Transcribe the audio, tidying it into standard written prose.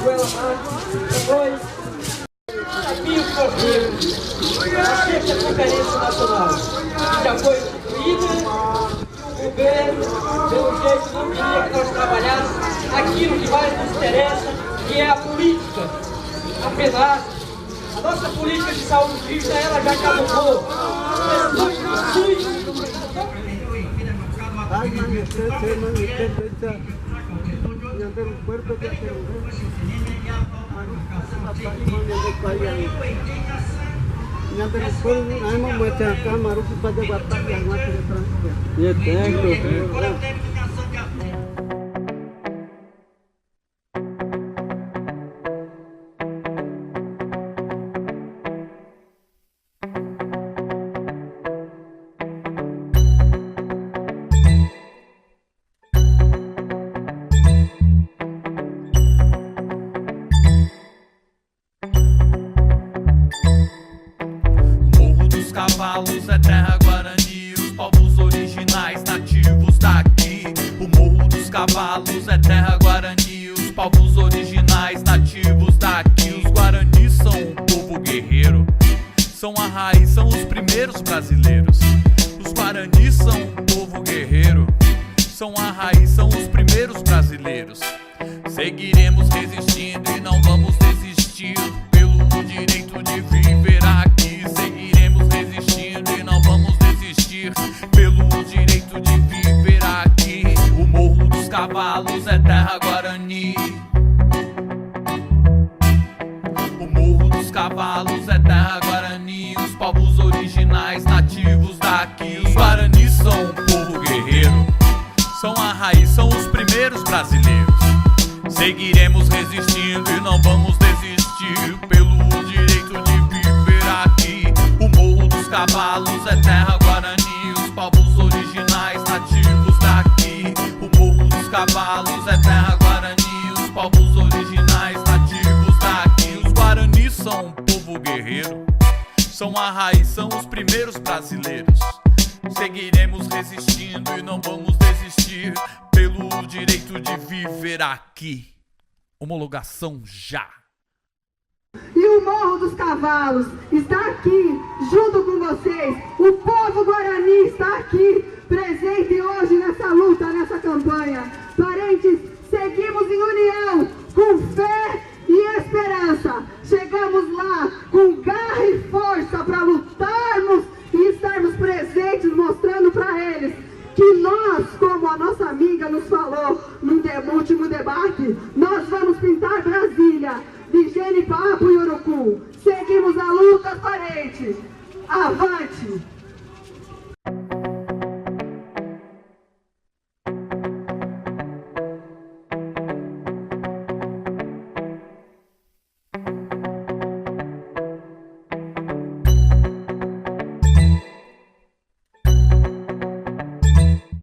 Goela Marques, foi desafio corrido a sexta Conferência Nacional, que já foi instituída, e o governo, pelo jeito, não queria que nós trabalhássemos aquilo que mais nos interessa, que é a política. Apesar, a nossa política de saúde pública, ela já caducou. Cavalos é terra Guarani, os povos originais nativos daqui. O Morro dos Cavalos é terra Guarani, os povos originais nativos daqui. Os Guaranis são um povo guerreiro, são a raiz, são os primeiros brasileiros. Os Guaranis são um povo guerreiro, são a raiz, são os primeiros brasileiros. Seguiremos resistindo e não vamos desistir pelo direito de viver aqui. Seguiremos resistindo e não vamos desistir pelo direito de viver aqui. O Morro dos Cavalos é terra Guarani. O Morro dos Cavalos é terra Guarani, os povos originais nativos daqui. Os Guaranis são um povo guerreiro, são a raiz, são os primeiros brasileiros. Seguiremos resistindo e não vamos desistir pelo direito de viver aqui. O Morro dos Cavalos é terra Guarani, os povos originais nativos daqui. O Morro dos Cavalos é terra Guarani, os povos originais nativos daqui. Os Guaranis são um povo guerreiro, são a raiz, são os primeiros brasileiros. Seguiremos resistindo e não vamos desistir pelo direito de viver aqui. Homologação já! E o Morro dos Cavalos está aqui, junto com vocês. O povo Guarani está aqui, presente hoje nessa luta, nessa campanha. Parentes, seguimos em união, com fé e esperança. Chegamos lá com garra e força para lutarmos e estarmos presentes, mostrando para eles que nós, como a nossa amiga nos falou no último debate, nós vamos pintar Brasília de Genipapo e Urucu. Seguimos a luta, parentes. Avante!